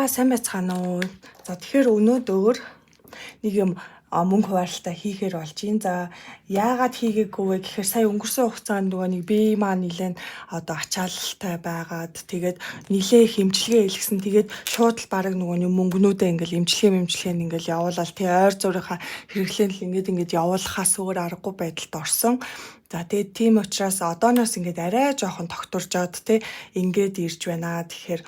сайн байцгаана уу. За тэгэхээр өнөөдөр нэг юм мөнгө хуваарлалтаа хийхээр болж юм. За яагаад хийгээгүй вэ гэхээр сая өнгөрсөн хугацаанд нөгөө нэг бие маань нилээн одоо ачаалттай байгаад тэгээд нилээ хэмжлэгээ илгэсэн. Тэгээд шууд л баг нөгөө нэг мөнгнүүдээ ингээл эмчилгээ ингээл явуулаад тий ойр зурийнхаа хэрэглэн л ингээд явуулахаас өөр аргагүй байдалд орсон. За тэгээд тийм учраас одооноос ингээд арай жоохон тогтворжоод тий ингээд ирж байна. Тэгэхээр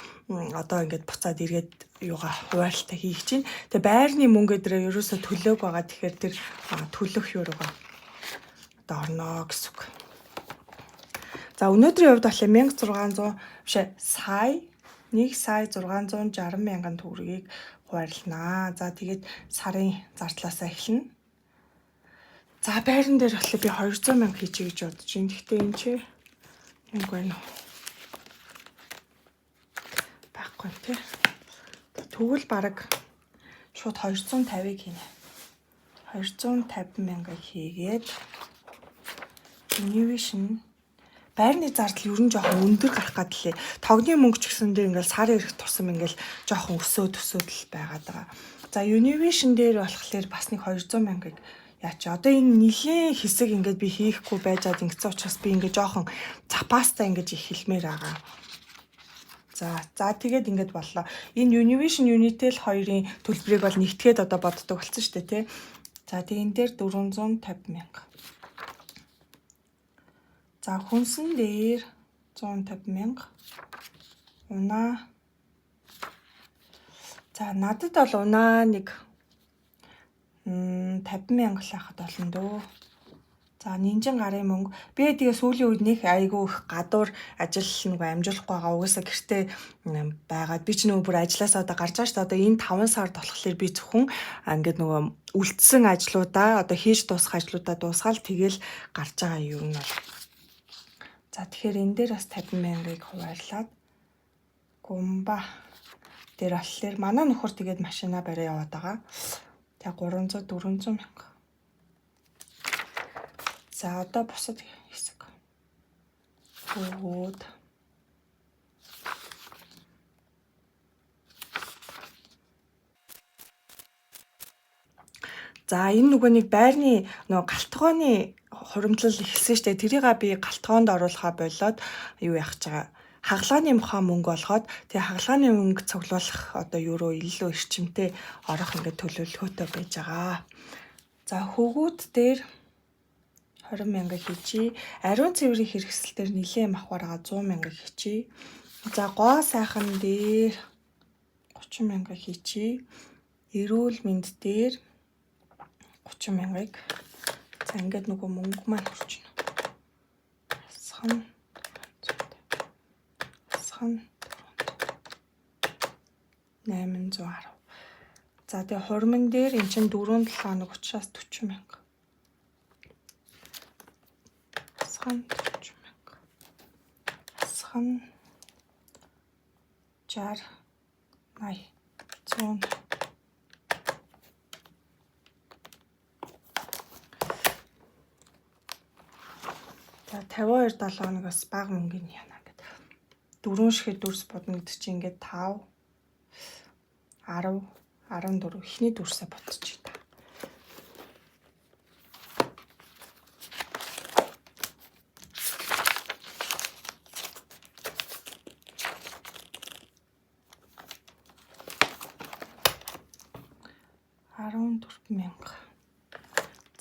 одоо ингээд буцаад эргээд юугаа хуваарлалтаа хийх чинь. Тэгээ байрны мөнгө өдрөө ерөөсө төлөөг байгаа. Тэгэхээр тэр төлөх юуруугаа одоо орно гэсэн үг. За өнөөдрийн хувьд болохоор 1600 бишээ сая 1,660,000 төгрөгийг хуваарлнаа. За тэгээд сарын зардлаасаа эхэлнэ. За байран дээр болохоор би 200,000 хийчихье гэж бодож байна. Гэхдээ энэ чи яг байна уу? Байхгүй тий. Тэгвэл баг шууд 250-ыг хийнэ. 250,000 хийгээд innovation байрны зардал ер нь жоохон өндөр гарах гэдэг лээ. Тогны мөнгө ч гэсэн дээр ингээл сар ирэх тусам ингээл жоохон өсөөд л байгаад байгаа. За innovation дээр болохоор бас нэг 200,000-ыг яач. Одоо энэ нэлийн хэсэг ингээд би хийхгүй байжгаад ингэсэн учраас би ингээд жоохон запаастай ингээд их хэлмээр байгаа. За тэгээд ингээд боллоо. Энэ innovation Unitel 2-ын төлбөрийг бол нэгтгээд одоо боддог болсон шүү дээ тий. За энэ дээр 450,000. За хүнсэн дээр 150,000. Унаа. За надад бол унаа нэг 50,000 л хахад болно дөө. За нинжин гарын мөнгө. Би тэгээ сүүлийн үед нэг айгүй их гадуур ажил нэг амжуулахгүй байгаа. Угаасаа гэртээ байгаад би ч нөгөө бүр ажилласаа одоо гарч байгаа шүү дээ. Одоо энэ 5 сард болохоор би зөвхөн ингээд нөгөө үлдсэн ажлуудаа одоо хийж дуусгах ажлуудаа дуусгаал тэгэл гарч байгаа юм бол. За тэгэхээр энэ дээр бас 50,000-ыг хуваарлаад гумба дээр болохоор манай нөхөр тэгээд машина барай яваад байгаа. Тэгээ 300-400,000. За одоо босод хэсэг. Хөөд. За энэ нөгөө нэг байрны нөгөө галтгооны хуримтлал ихсэн штэ. Тэрийг би галтгоонд оруулахаа болоод юу яах гэж байгаа. Хагалгааны мөнгө болгоод тэгээ хагалгааны мөнгө цуглуулах одоо юуруу илүү эрчимтэй орох ингээд төлөвлөгөөтэй байж байгаа. За хөгүүд дээр 20,000 хийчи. Ариун цэврийн хэрэгсэл дээр нэлээд махвар байгаа 100,000 хийчи. За гоо сайхан дээр 30,000 хийчи. Эрүүл мэнд дээр 30,000-ыг. За ингээд нөгөө мөнгө маань хүрч байна. Асхан 810. За тэгээ хурман дээр эн чинь 4-7 хоног 30-аас 40,000. Асхан 40,000. Асхан 60 80 100. За 52-7 хоногоос бага мөнгөний яана гэдэг. 4 шихэд дүрс бодно гэдэг чинь ингээд 5 10 14 ихний дүрсээ бодчих та.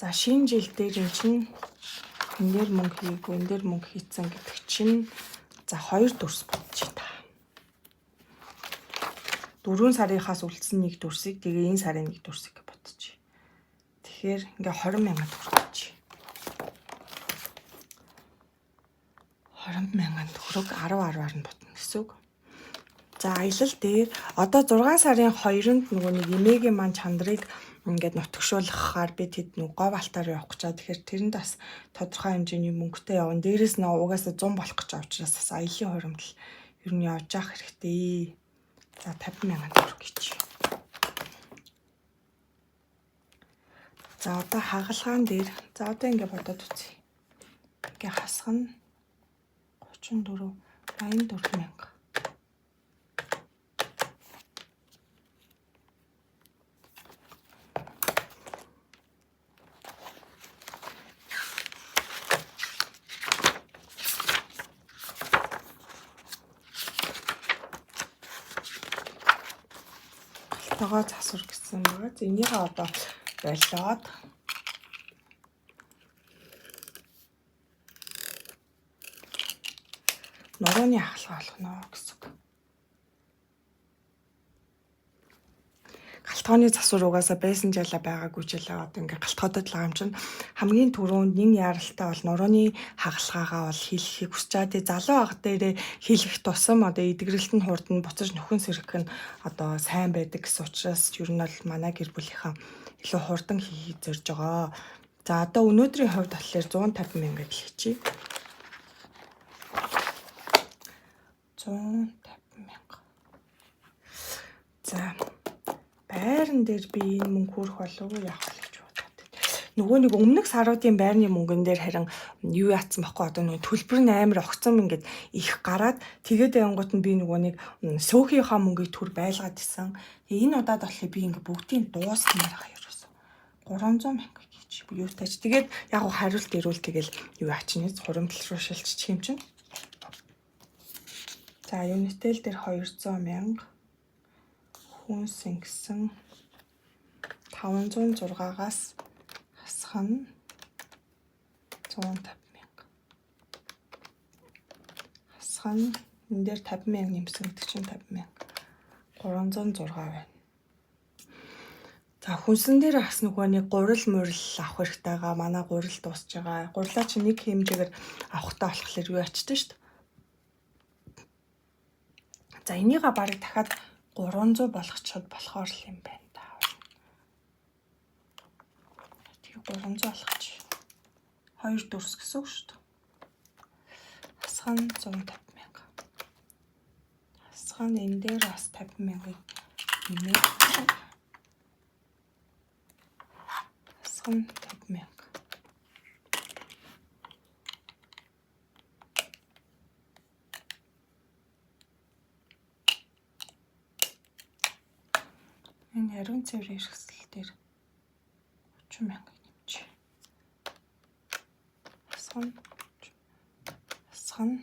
За шинэ жил дээр эн чинь энэ дээр мөнгө хийгүү, энэ дээр мөнгө хийцэн гэдэг чинь за 2 дүрс бодчих та. 4 сарынхаас үлдсэн нэг дүрсийг тэгээ энэ сарын нэг дүрсийг бодчих. Тэгэхээр ингээ 20,000 төгрөг. 20,000 төгрөг 10-10-аар нь бодно гэсэн үг. За аялал дээр одоо 6 сарын 2-нд нөгөө нэг эмээгийн маань чандрыг ингээд нутгшуулгахаар би тэд нэг гов алтаар явах гэж байгаа. Тэгэхээр тэрэнд бас тодорхой хэмжээний мөнгөтэй явна. Дээрээс нь угаасаа 100 болох гэж байгаа учраас бас аялын хуримтлал ер нь явж явах хэрэгтэй. За 50,000 төгрөг гэж. За одоо хагалгаан дээр за одоо ингээд бодоод үзье. Ингээ хасгана 34 84,000. Ногоо засвар гэсэн байгаа. Энийгээ одоо болоод нурууны ахалгаа болгоно гэсэн үг. Галтгооны засвар угаасаа байсан жаалаа байгаагүй ч ялаа одоо ингээ галтгоодод л байгаа юм чинь хамгийн түрүүнд нэг яралтай бол нурууны хагалгаагаа бол хийлэхийг хүсэж байгаа. Тэгээ залуу ах дээрээ хийлэх тусам одоо эдгэрэлт нь хурдан буцаж нөхөн сэрэх нь одоо сайн байдаг гэсэн учраас ер нь бол манай гэр бүлийнхаа илүү хурдан хийх зорж байгаа. За одоо өнөөдрийн хувьд болохоор 150 мянга гэж хэлчихье. 150 мянга. За байран дээр би энэ мөнгө хүрэх болов уу яах вэ гэж бодоод. Нөгөө нэг өмнөх саруудын байрны мөнгөн дээр харин юу яатсан бахгүй одоо нөгөө төлбөр нь амар огцом ингээд их гараад тэгээд аянгууд нь би нөгөө нэг сөөхийнхаа мөнгийг төр байлгаад исэн. Энэ удаад болохоор би ингээд бүгдийг дуусгамаар байгаа ерөөсө. 300 мянга гэж би юу тааж. Тэгээд яг хуу хариулт ирүүл тэгэл юу ачнаа хуримтлал руу шилжчих юм чинь. За Unitel дээр 200 мянга. Хүнсэн гэсэн 506-аас хасгана 150 мянга. Хасгана энэ дээр 50 мянга нэмсэн гэдэг чинь 50 мянга. 306 байна. За хүнсэн дээр бас нөгөө нэг гурил мурил авах хэрэгтэй байгаа. Манай гурил дуусж байгаа. Гурилаа чи нэг хэмжээгээр авахтаа болохоор юу ачдаг шүү дээ. За энийгээ барыг дахиад 300 болгочиход болохоор л юм байна та. Тэгээ 300 болгоч. 2 дүрс гэсэн үг шүү дээ. Хасгана 150 мянга. Хасгана энэ дээр бас 50 мянгаыг нэмээд хасгана 50 мянга. Энэ ариун цэврийн хэрэгсэл дээр 30 мянга нэмчих. Хасгана. Хасгана.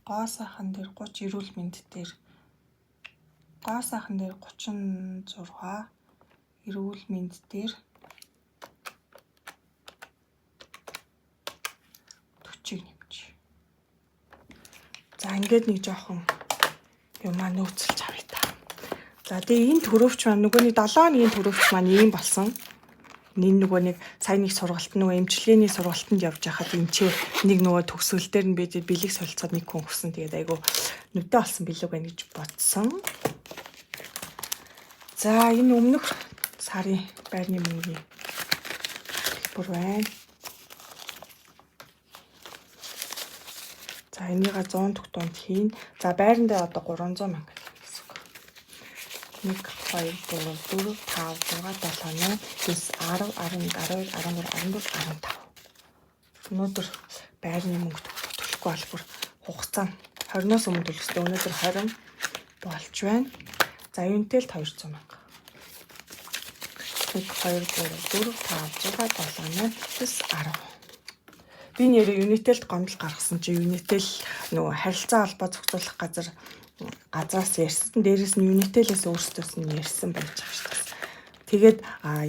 Гоо сайхан дээр 30 эрүүл мэнд дээр гоо сайхан дээр 36 эрүүл мэнд дээр 40 нэмчих. За ингээд нэг жоохон юм аа нөөцөлж авъя та. За тэгээ энэ төрөвч маань нөгөөний 7 өдрийн төрөвч маань ийм болсон. Энэ нөгөө нэг сайн нэг сургалт нөгөө эмчилгээний сургалтанд явж байхад энэ чи нэг нөгөө төгсгөл дээр нь бид бэлэг солилцоод нэг хүн өгсөн. Тэгээд айгу нүдэ олсон бэлэг байна гэж бодсон. За энэ өмнөх сарын байрны мөнгөний бүр байна. За энийгээ 100 төгтөнд хийн. За байрандаа одоо 300 мянга гэсэн үг. 1 2 3 4 5 6 7 8 9 10 11 12 13 14 15. Өнөөдөр байрны мөнгө төлөхгүй бол бүр хугацаа 20-оос өмнө төлөхтэй. Өнөөдөр 20 болж байна. За Unitel 200 мянга. 1 2 3 4 5 6 7 8 9 10. Би нэрээ Unitel-д гомдол гаргасан чи Unitel нөгөө харилцаа холбоо зохицуулах газраас ярьсан. Дээрээс нь Unitel-ээс өөрсдөөс нь ярьсан байж байгаа шүү дээ. Тэгээд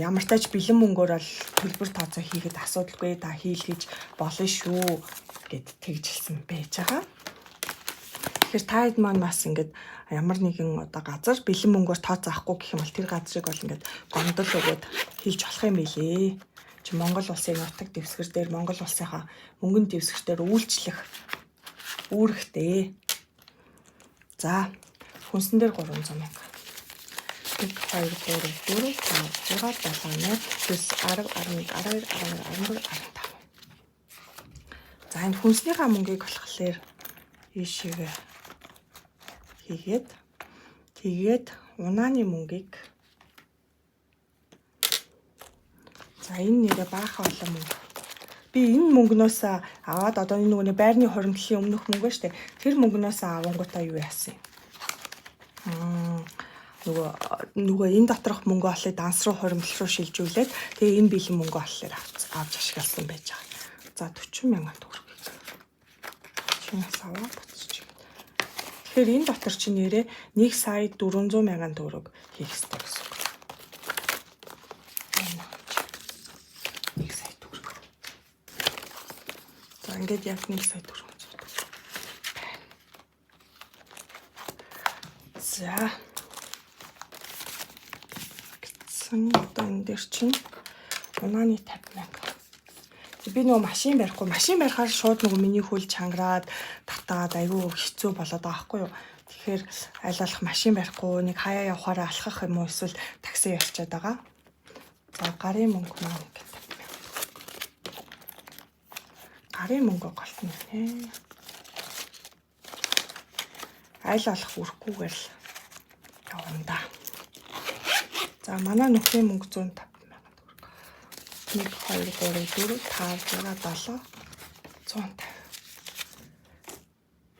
ямар тач бэлэн мөнгөөр бол төлбөр тооцоо хийгээд асуудалгүй та хийлгэж болно шүү гэд тэгжилсэн байж байгаа. Тэгэхээр та хэд маань бас ингээд ямар нэгэн одоо газар бэлэн мөнгөөр тооцоо авахгүй гэх юм бол тэр газрыг бол ингээд гомдол өгөөд хийлж болох юм билээ. Чи Монгол улсын нутаг дэвсгэр дээр Монгол улсынхаа мөнгөн дэвсгэртээр үйлчлэх үүрэгтэй. За хүнсэн дээр 300 мянга. 1 2 3 4 5 6 7 8 9 10 11 12 13 14 15. За энэ хүнснийхаа мөнгийг болохоор ийшээгээ хийгээд унааны мөнгийг за энэ нэрээ баахан олон мөнгө. Би энэ мөнгнөөс аваад одоо энэ нөгөө байрны хуримтлалын өмнөх мөнгөө штэ. Тэр мөнгнөөс авангуудаа юу яасан юм? нөгөө энэ доторх мөнгө олохыг данс руу хуримтлал руу шилжүүлээд тэгээ энэ бэлэн мөнгө олохоор авч ашигласан байж байгаа. За 40,000 төгрөгийг чинээс аваад буцчих. Тэгэхээр энэ дотор чи нэрээ 1,400,000 төгрөг хийх ёстой гэсэн үг. 1 сая төгрөг. За ингээд яг 1 сая төгрөг. За одоо энэ дээр чинь унааны 50,000. Би нөгөө машин барихаар шууд нөгөө миний хөл чангараад татаад айгүй хэцүү болоод байгаа байхгүй юу. Тэгэхээр аль болох машин барихгүй нэг хаяа явахаараа алхах юм уу эсвэл такси явчихад байгаа. За гарын мөнгө маань ингээд 50,000. Гарын мөнгө голтно нэ. Аль болох үрхгүйгээр л явна да. За манай нөхрийн мөнгө 150,000 төгрөг. 1 2 3 4 5 6 7 150.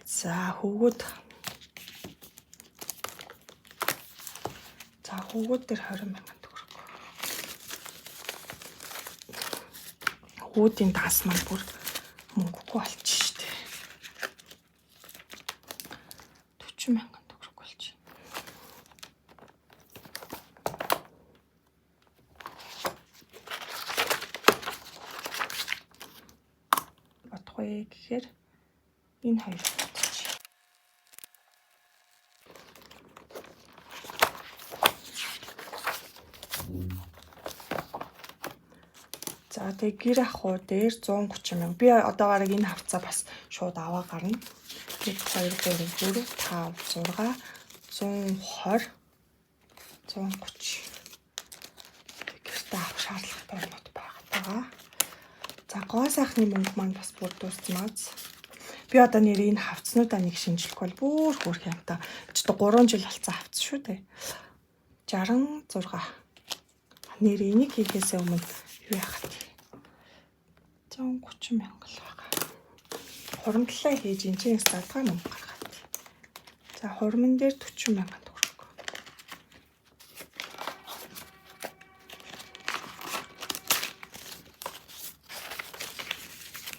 За хөвгүүд. За хөвгүүд дээр 20,000 төгрөг. Хөвгүүдийн данс маань бүр мөнгөгүй болчих шүү дээ. 40,000 төгрөг болчих. Бодгоё гэхээр энэ хоёр болчих. За тэг гэр ахуй дээр 130,000. Би одоо гараг энэ хавцаа бас шууд аваа гарна. 1 2 3 4 5 6 120 130. Гэртээ авах шаардлагатай юмуд байгаа. За гоо сайхны мөнгө маань бас бүр дуусмаас. Би одоо нэр энэ хавцнуудаа нэг шинжлэх бол бүр хөөрх юм та. Ч одоо 3 жил болсон хавц шүү дээ. 66. Нэр энийг хийхээсээ өмнө юу яхад 130,000 л байгаа. Хуримтлалаа хийж энэ чинь задгаа мөнгө гаргаад. За хуримн дээр 40,000 төгрөг.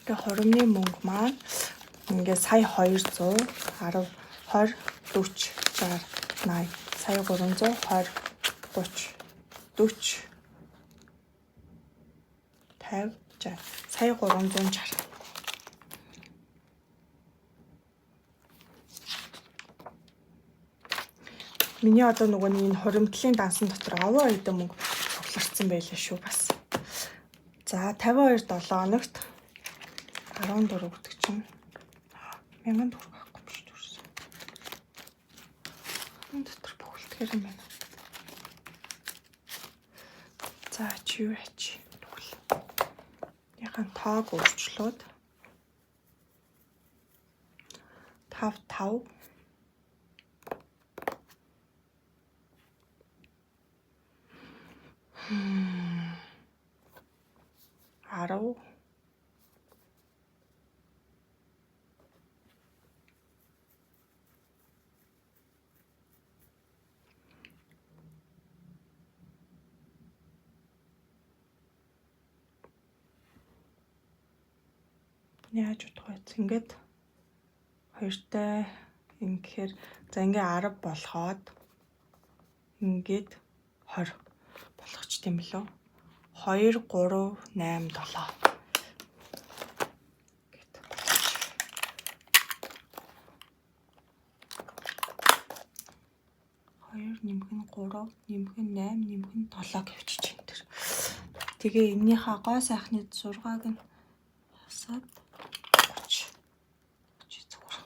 Тэгээ хуримны мөнгө маань ингээд сая 200 10 20 40 60 80 сая 320 30 40 50 60 сая 360. Миний одоо нөгөө энэ хуримтлалын дансан дотор овоо хэдэн мөнгө цугларсан байлаа шүү бас. За 52 7 хоногт 14 гэдэг чинь 1000 төгрөг авахгүй юм шүү дээ. Энэ дотор бүхэлдгээр юм байна. За чи юу яач? Яхан тоог өөрчлөөд 5 5 10 яаж утга байц ингээд хоёртай ингэхээр за ингээ 10 болохоод ингээд 20 болгоч тийм билүү 2 3 8 7 2 нэмгэн 3 нэмгэн 8 нэмгэн 7 гэвчих чинь тэр. Тэгээ эннийхээ гоо сайхны 6-аг нь хасаад 30 зүгээр.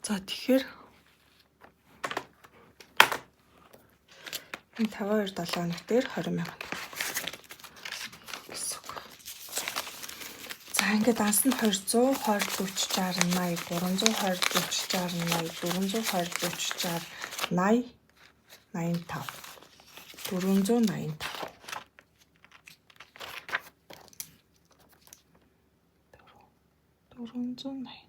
За тэгэхээр энэ 52 7 хоног дээр 20,000 гэсэн үг. За ингээд данс нь 200 20 40 60 80 320 40 60 80 420 40 60 80 85 485 485.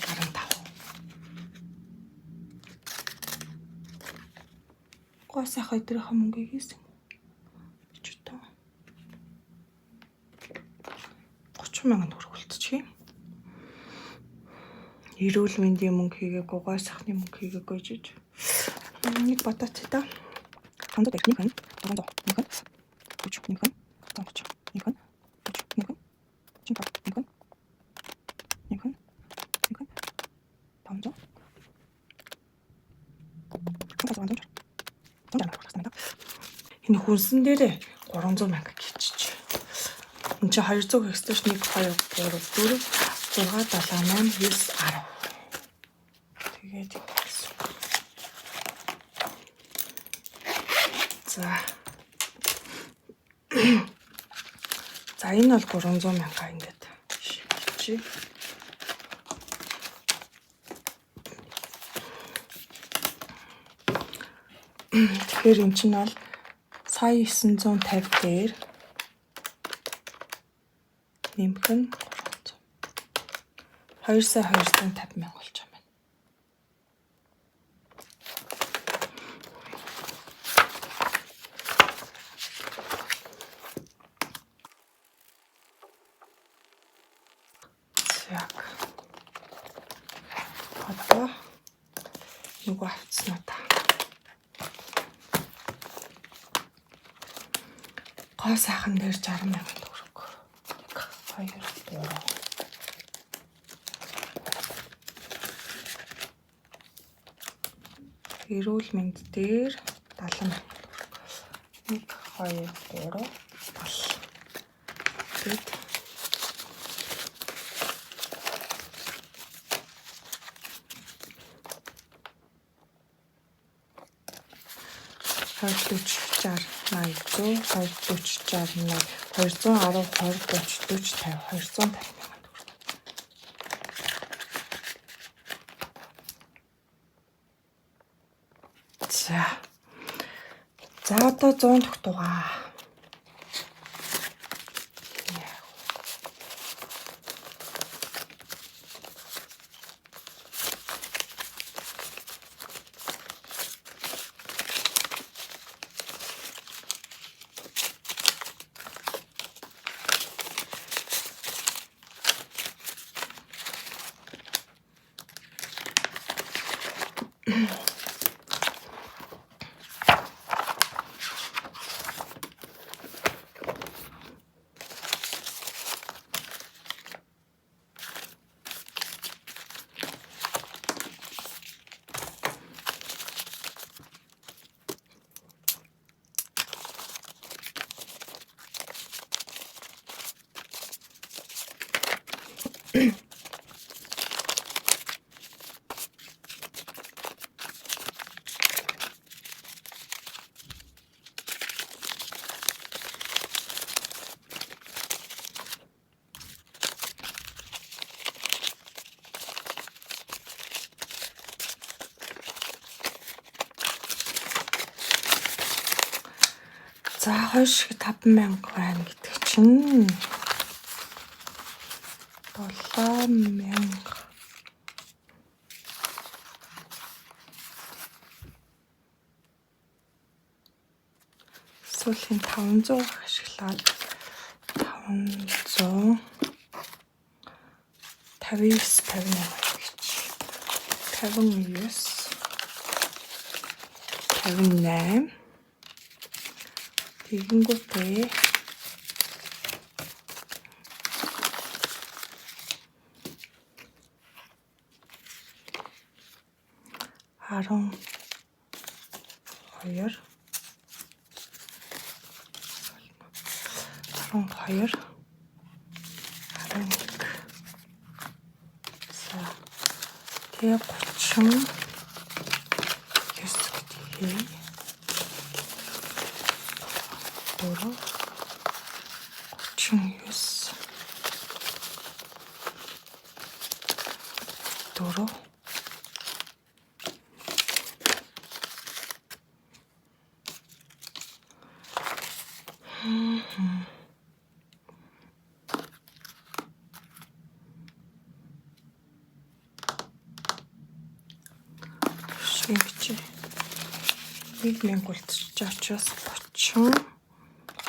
15. Гоо сайхан өдрийнхөө мөнгөийг хийсэн. Бичвэ. 30,000 төгрөг үлдчихье. Эрүүл мэндийн мөнгө хийгээгүй, гоо сайхны мөнгө хийгээгүй жиж. Нэг бодооч та. 500 техник нь 700 нэг нь 40 нэг нь 30 нэг нь 40 нэг нь чинь нэг нь 500 энэ хүнсэн дээрээ 300 мянга хийчих. Энд чи 200 гэхсэж 1 2 3 4 6 7 8 9 10. Тэгээд За энэ бол 300 мянга ингээд шийдчихье. Тэгэхээр эн чинь бол сая 950 дээр нэмэх нь 2 сая 250 мянга болж байгаа юм. Яг одоо нөгөө авцсан уу та. Гоо сайхан дээр 60,000 төгрөг. 2 3 эрүүл мэнд дээр 70,000 төгрөг. 1 2 3 70. Тэгэд 20 40 60 80 100 210 20 30 40 50 250 мянган төгрөг. За одоо 100 тогтуугаа. За 2,500 байна гэдэг чинь 7,000. Сүүлийн 500 ашиглаад 500 59 58 тэгэнгүүтээ 12 11 за тэгээ 30 хэсэгтэй 4 39 4 Шингч 1000 гулцж очоос 30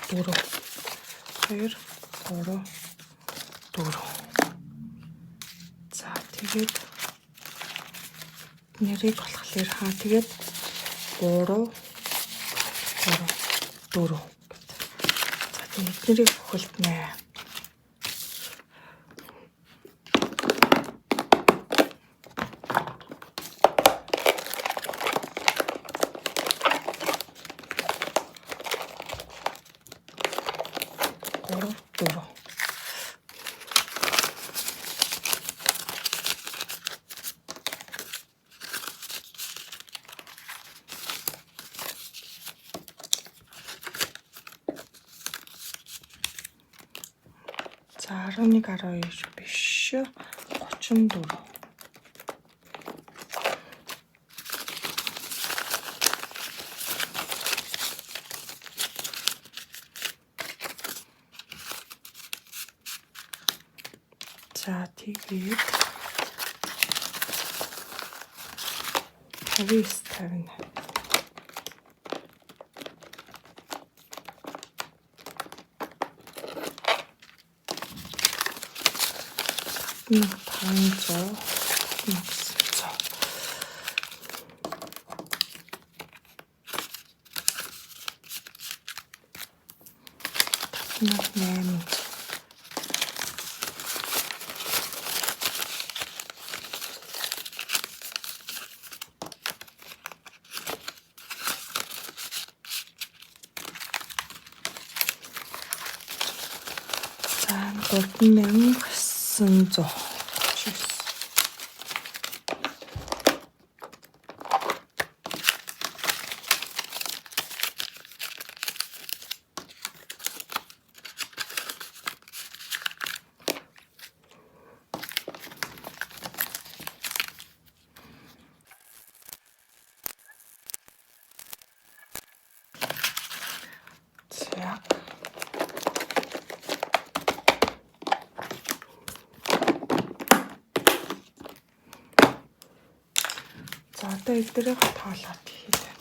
4 2 3 4 за тэгээд нэрийг болохоор тэгээд 3 4 за тэгээд нэрийг бүхэлднэ. За 11 12 биш 34 за тэгээд 50 500 3900 за одоо эдгээрээ тоолоод хийлээ.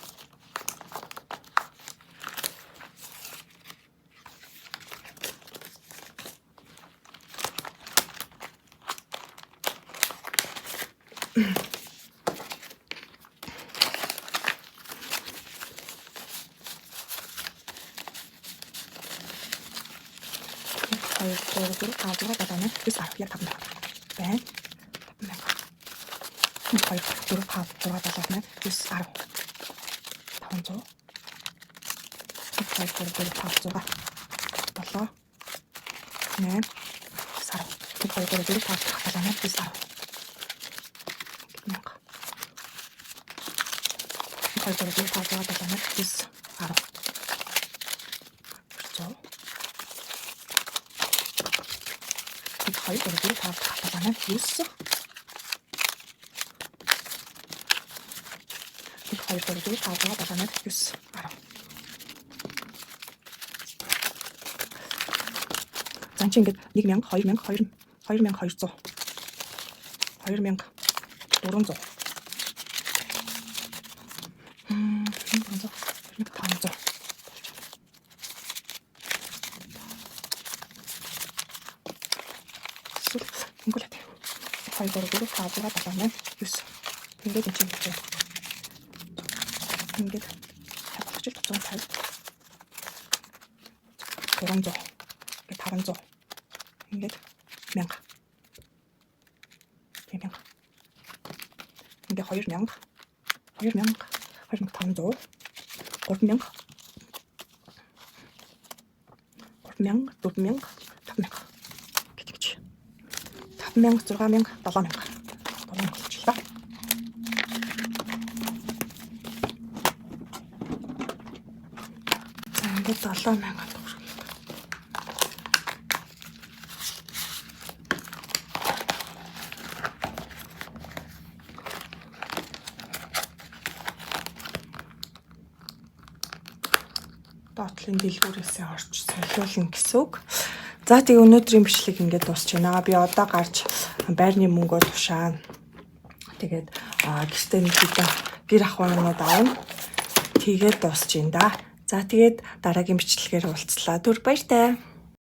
За чи ингээд 1000, 2000, 2200, 2400, 400, 500. Ингээд 2 3 4 5 6 7 8 9. Ингээд энэ чинь ингээд хавчил 150, 300, ингээд 500, ингээд 1000, 1000, ингээд 2000, 2000, 2500, 3000, 3000, 4000, 5000 гэж. 5000, 6000, 7000. 7000 болчихлоо. За ингээд 7000 төгрөг. Доотлын дэлгүүрээсээ орж солиулна гэсэн үг. За тэгээ өнөөдрийн бичлэг ингээд дуусч байна. Би одоо гарч байрны мөнгөө тушаана. Тэгээд гэртээ нэг хэдэн гэр ахуйнууд аавна. Тэгээд дуусч байна да. За тэгээд дараагийн бичлэгээр уулзлаа. Түр баяртай.